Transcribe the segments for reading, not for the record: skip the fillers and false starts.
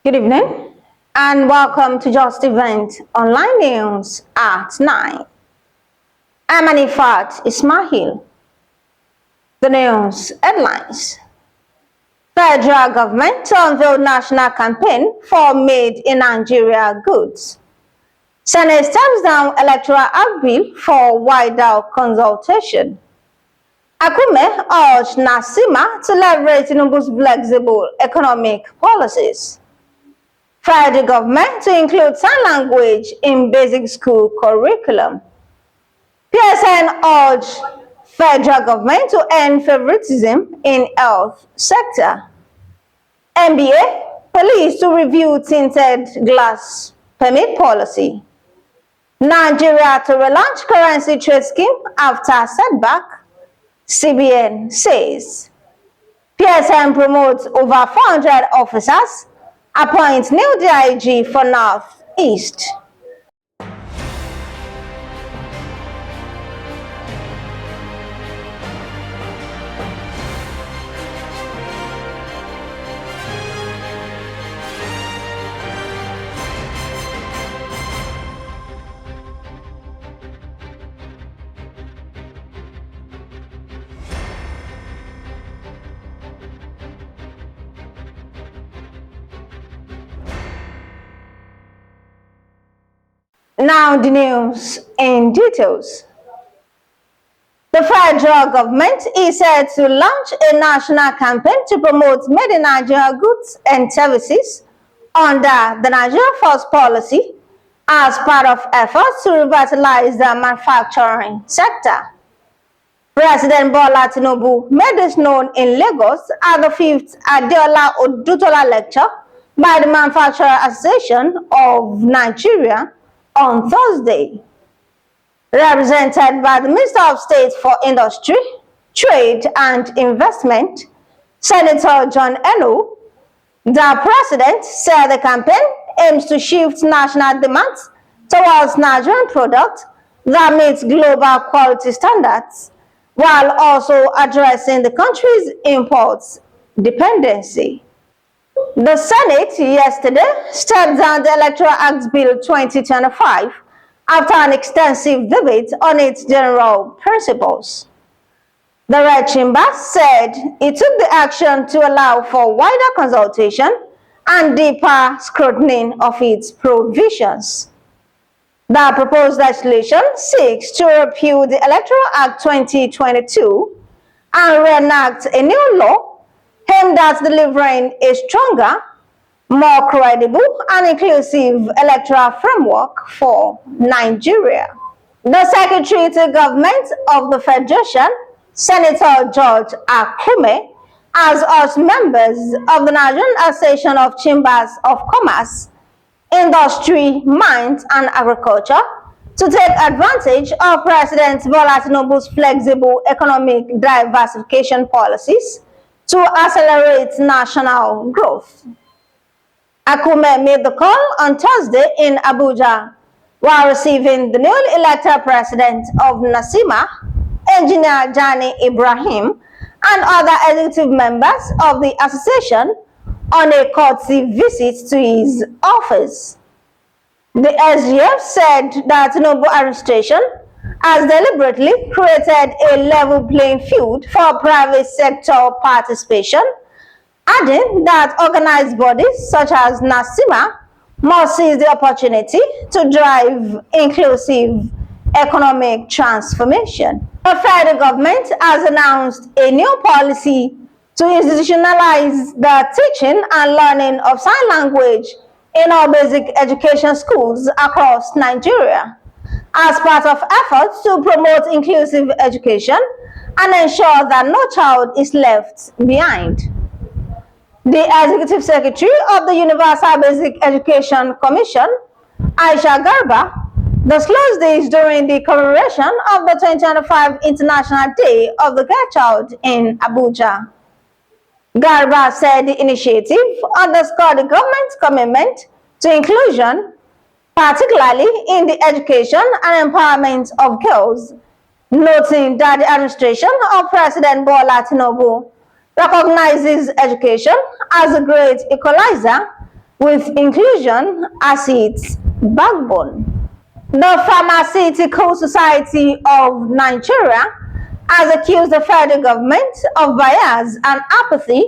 Good evening and welcome to Justeventoneline News at 9. I'm Anifat Ismail. The news headlines. Federal government to unveil national campaign for Made in Nigeria goods. Senate steps down Electoral Act Bill for wider consultation. Akume urged NACCIMA to leverage Tinubu's flexible economic policies. Federal government to include sign language in basic school curriculum. PSN urged federal government to end favouritism in health sector. NBA police to review tinted glass permit policy. Nigeria to relaunch currency trade scheme after setback, CBN says. PSN promotes over 400 officers, appoints new DIG for North East. Now the news in details. The federal government is set to launch a national campaign to promote made in Nigeria goods and services under the Nigeria First policy as part of efforts to revitalize the manufacturing sector. President Bola Tinubu made this known in Lagos at the 5th Adeola Odutola lecture by the Manufacturer Association of Nigeria on Thursday. Represented by the Minister of State for Industry, Trade and Investment, Senator John Eno, the president said the campaign aims to shift national demands towards Nigerian products that meet global quality standards, while also addressing the country's imports dependency. The Senate yesterday stepped down the Electoral Act Bill 2025 after an extensive debate on its general principles. The Red Chamber said it took the action to allow for wider consultation and deeper scrutiny of its provisions. The proposed legislation seeks to repeal the Electoral Act 2022 and reenact a new law aimed at delivering a stronger, more credible and inclusive electoral framework for Nigeria. The Secretary to Government of the Federation, Senator George Akume, has urged members of the Nigerian Association of Chambers of Commerce, Industry, Mines and Agriculture to take advantage of President Bola Tinubu's flexible economic diversification policies to accelerate national growth. Akume made the call on Thursday in Abuja while receiving the newly elected president of NACCIMA, Engineer Jani Ibrahim, and other executive members of the association on a courtesy visit to his office. The SGF said that Tinubu administration has deliberately created a level playing field for private sector participation, adding that organized bodies such as NACCIMA must seize the opportunity to drive inclusive economic transformation. The federal government has announced a new policy to institutionalize the teaching and learning of sign language in all basic education schools across Nigeria, as part of efforts to promote inclusive education and ensure that no child is left behind. The Executive Secretary of the Universal Basic Education Commission, Aisha Garba, disclosed this during the commemoration of the 2025 International Day of the Girl Child in Abuja. Garba said the initiative underscored the government's commitment to inclusion, particularly in the education and empowerment of girls, noting that the administration of President Bola Tinubu recognizes education as a great equalizer with inclusion as its backbone. The Pharmaceutical Society of Nigeria has accused the federal government of bias and apathy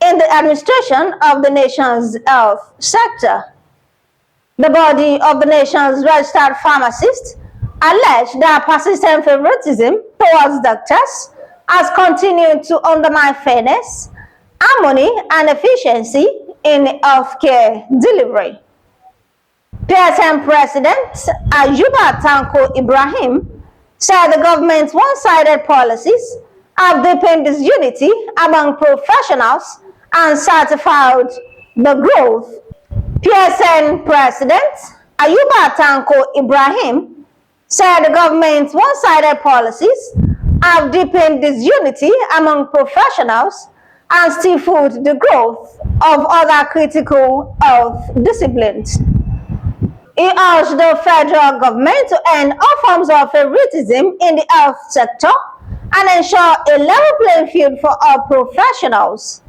in the administration of the nation's health sector. The body of the nation's registered pharmacists alleged that persistent favoritism towards doctors has continued to undermine fairness, harmony, and efficiency in healthcare delivery. PSM President Justeventoneline Ibrahim said the government's one-sided policies have deepened disunity among professionals and certified the growth. PSN President Justeventoneline Ibrahim said the government's one-sided policies have deepened disunity among professionals and stifled the growth of other critical health disciplines. He urged the federal government to end all forms of favoritism in the health sector and ensure a level playing field for all professionals,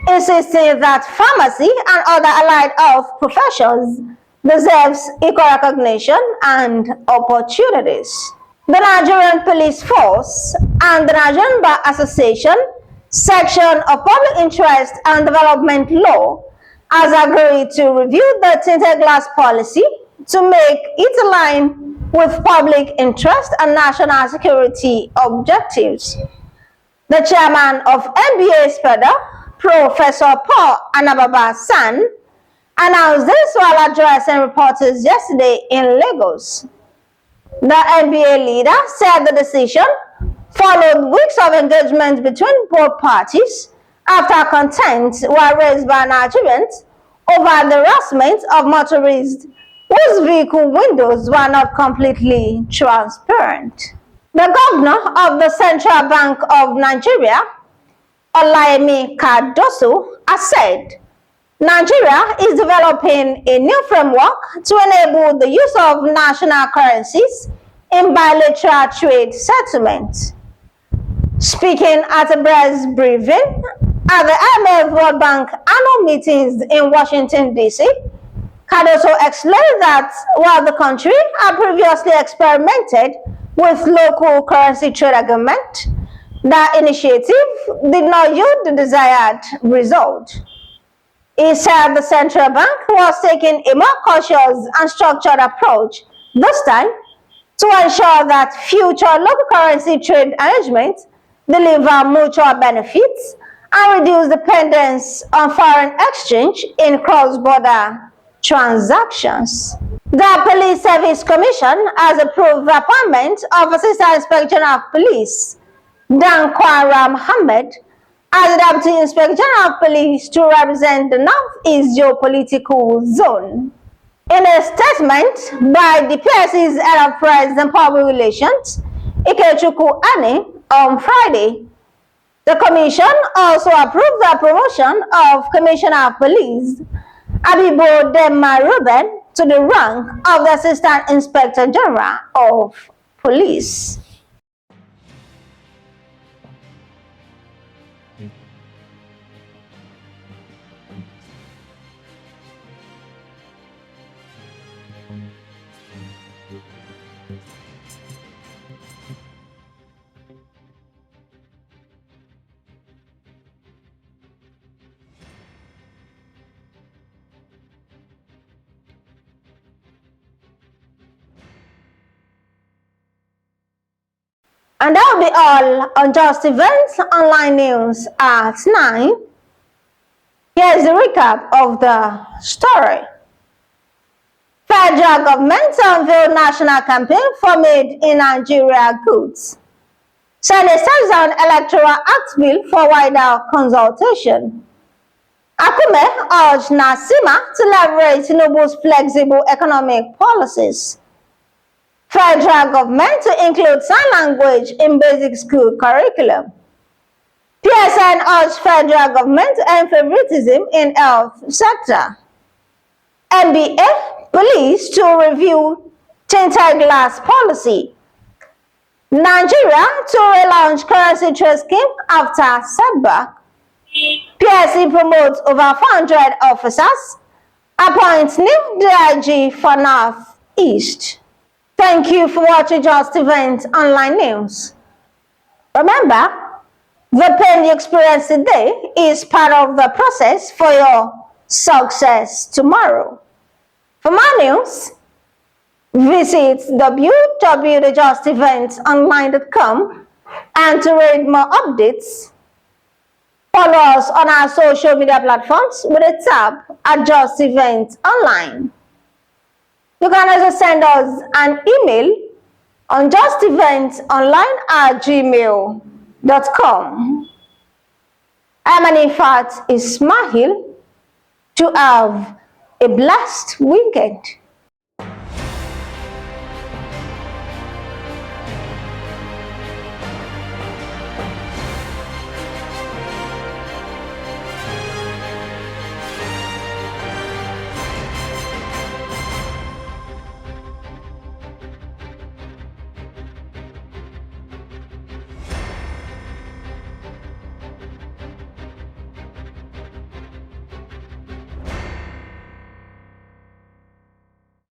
insisting that pharmacy and other allied health professions deserves equal recognition and opportunities. The Nigerian Police Force and the Nigerian Bar Association section of Public Interest and Development Law has agreed to review the tinted glass policy to make it align with public interest and national security objectives. The chairman of NBA SPEDA, Professor Paul Anababa San, announced this while addressing reporters yesterday in Lagos. The NBA leader said the decision followed weeks of engagement between both parties after concerns were raised by Nigerians over the harassment of motorists whose vehicle windows were not completely transparent. The governor of the Central Bank of Nigeria, Olayemi Cardoso, has said Nigeria is developing a new framework to enable the use of national currencies in bilateral trade settlements. Speaking at a press briefing at the IMF World Bank annual meetings in Washington, D.C., Cardoso explained that while the country had previously experimented with local currency trade agreement, that initiative did not yield the desired result. He said the central bank was taking a more cautious and structured approach this time to ensure that future local currency trade arrangements deliver mutual benefits and reduce dependence on foreign exchange in cross-border transactions. The Police Service Commission has approved the appointment of Assistant Inspector General of Police, Dankwara Mohammed, as the Deputy Inspector General of Police to represent the Northeast Geopolitical Zone. In a statement by the PSC's Head of Press and Public Relations, Ikechukwu Ani, on Friday, the Commission also approved the promotion of Commissioner of Police Abibo Dema Ruben to the rank of the Assistant Inspector General of Police. And that will be all on Justeventoneline News at 9. Here's the recap of the story. Federal government unveiled national campaign for Made in Nigeria goods. Senate stands on Electoral Act Bill for wider consultation. Akume urged NACCIMA to leverage Tinubu's flexible economic policies. Federal government to include sign language in basic school curriculum. PSN urged federal government to end favoritism in health sector. NBA police to review tinted glass policy. Nigeria to relaunch currency trade scheme after setback. PSC promotes over 400 officers Appoints new DIG for North East. Thank you for watching Justeventoneline News. Remember, the pain you experience today is part of the process for your success tomorrow. For more news, visit www.justeventoneline.com, and to read more updates, follow us on our social media platforms with a tab at Justeventoneline. You can also send us an email on justeventoneline@gmail.com. I'm Anifat Ismail. To have a blessed weekend.